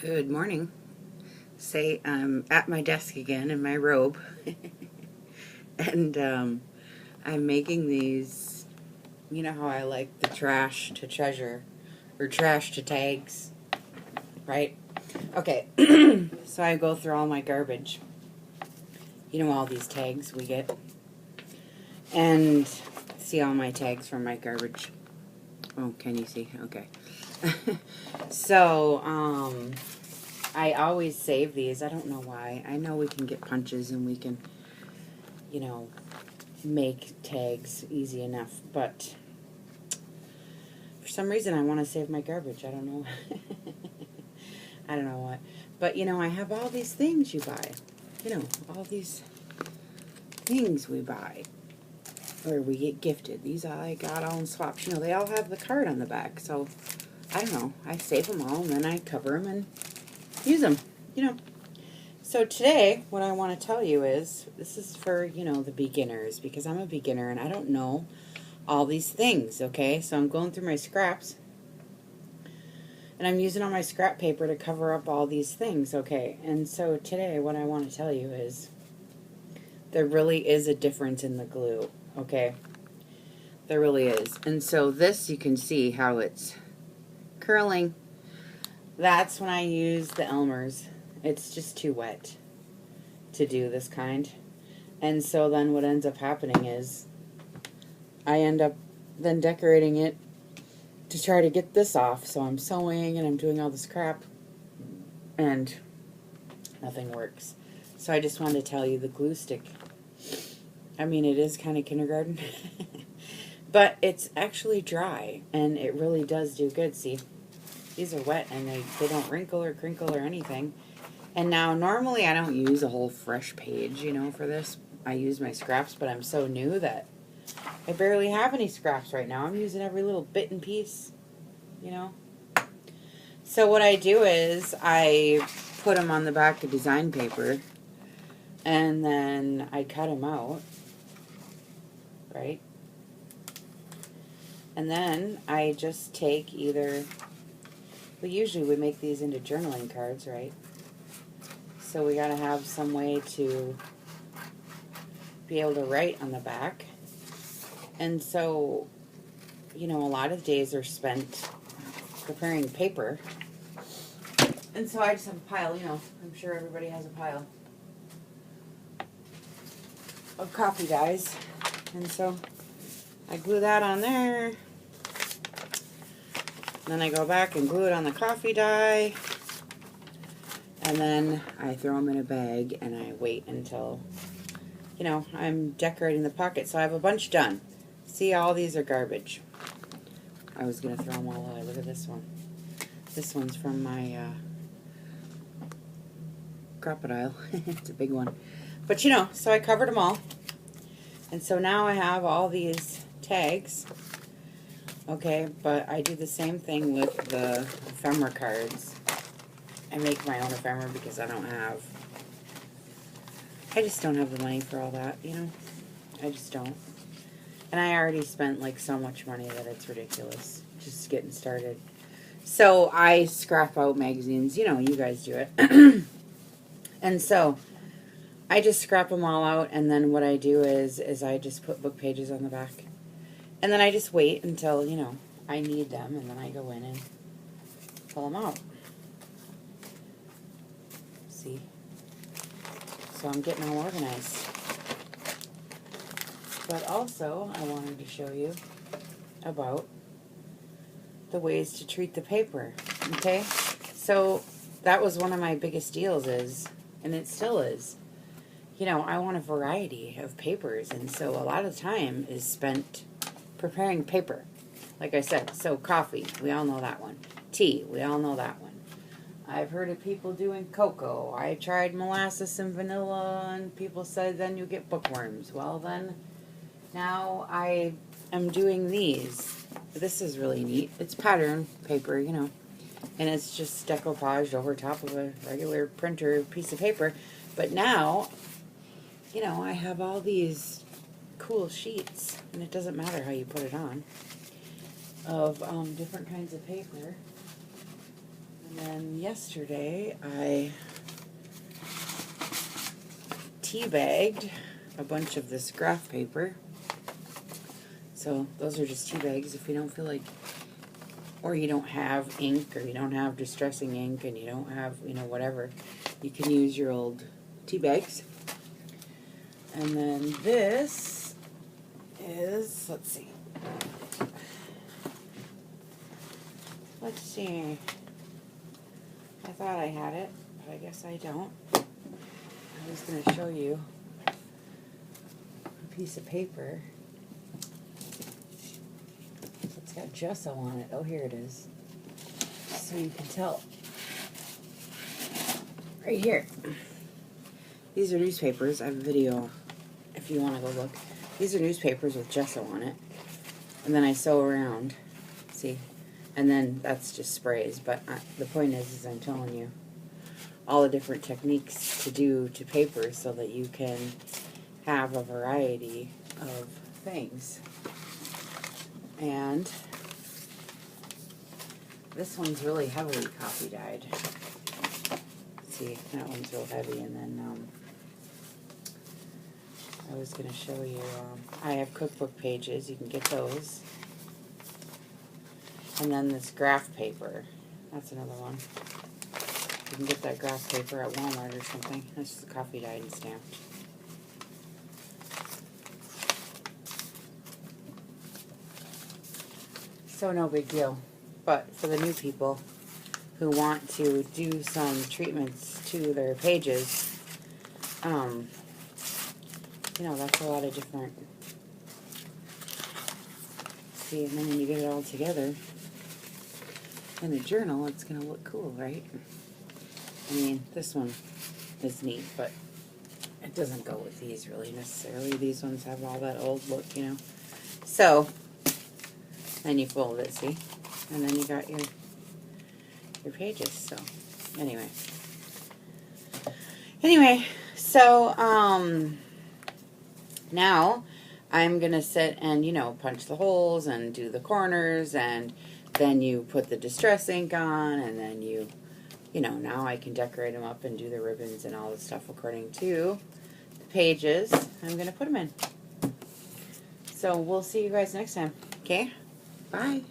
Good morning. Say I'm at my desk again in my robe, and I'm making these. You know how I like the trash to treasure, or trash to tags, right? Okay, so I go through all my garbage. You know all these tags we get, and see all my tags from my garbage. Oh, can you see? Okay. So, I always save these. I don't know why. I know we can get punches and we can, you know, make tags easy enough, but for some reason I want to save my garbage. I don't know. I don't know what. But, I have all these things you buy. All these things we buy. Or we get gifted. These I got all in swaps. They all have the card on the back. So, I don't know. I save them all and then I cover them and use them. So today, what I want to tell you is, this is for, the beginners, because I'm a beginner and I don't know all these things, okay? So I'm going through my scraps, and I'm using all my scrap paper to cover up all these things, okay? And so today, what I want to tell you is, there really is a difference in the glue, okay? There really is. And so this, you can see how it's curling. That's when I use the Elmer's. It's just too wet to do this kind. And so then what ends up happening is I end up then decorating it to try to get this off. So I'm sewing and I'm doing all this crap and nothing works. So I just wanted to tell you the glue stick. I mean, it is kind of kindergarten. But it's actually dry and it really does do good. See, these are wet and they don't wrinkle or crinkle or anything. And now, normally I don't use a whole fresh page, for this. I use my scraps, but I'm so new that I barely have any scraps right now. I'm using every little bit and piece, So what I do is I put them on the back of design paper, and then I cut them out, right? And then I just take either, usually we make these into journaling cards, right? So we gotta have some way to be able to write on the back. And so, a lot of days are spent preparing paper. And so I just have a pile, I'm sure everybody has a pile of coffee dyes. And so I glue that on there. Then I go back and glue it on the coffee dye. And then I throw them in a bag and I wait until, I'm decorating the pocket. So I have a bunch done. See, all these are garbage. I was going to throw them all away. Look at this one. This one's from my crocodile. It's a big one. But, so I covered them all. And so now I have all these tags. Okay, but I do the same thing with the ephemera cards. I make my own ephemera because I just don't have the money for all that, I just don't. And I already spent like so much money that it's ridiculous just getting started. So I scrap out magazines, you guys do it. And so I just scrap them all out, and then what I do is I just put book pages on the back. And then I just wait until, I need them, and then I go in and pull them out. See? So I'm getting all organized. But also, I wanted to show you about the ways to treat the paper, okay? So that was one of my biggest deals and it still is, I want a variety of papers, and so a lot of time is spent preparing paper. Like I said, so coffee, we all know that one. Tea, we all know that one. I've heard of people doing cocoa. I tried molasses and vanilla, and people said then you get bookworms. Well, then, now I am doing these. This is really neat. It's pattern paper, and it's just decoupaged over top of a regular printer piece of paper. But now, I have all these cool sheets, and it doesn't matter how you put it on, of different kinds of paper. And then then yesterday I tea-bagged a bunch of this graph paper. So those are just tea bags if you don't feel like, or you don't have ink, or you don't have distressing ink, and you don't have, whatever. You can use your old tea bags. And then this is, let's see. I thought I had it, but I guess I don't. I was going to show you a piece of paper. It's got gesso on it. Oh, here it is. So you can tell. Right here. These are newspapers. I have a video if you want to go look. These are newspapers with gesso on it. And then I sew around. See? And then that's just sprays. But the point is I'm telling you all the different techniques to do to paper so that you can have a variety of things. And this one's really heavily copy dyed. See, that one's real heavy. And then I was going to show you, I have cookbook pages. You can get those. And then this graph paper. That's another one. You can get that graph paper at Walmart or something. That's just copy dyed and stamped. So no big deal. But for the new people who want to do some treatments to their pages, that's a lot of different. See, and then when you get it all together in a journal, it's going to look cool, right? I mean, this one is neat, but it doesn't go with these really necessarily. These ones have all that old look, So, then you fold it, see? And then you got your pages, so, anyway, so, now I'm going to sit and, punch the holes and do the corners, and then you put the distress ink on, and then now I can decorate them up and do the ribbons and all the stuff according to the pages I'm going to put them in. So we'll see you guys next time. Okay? Bye.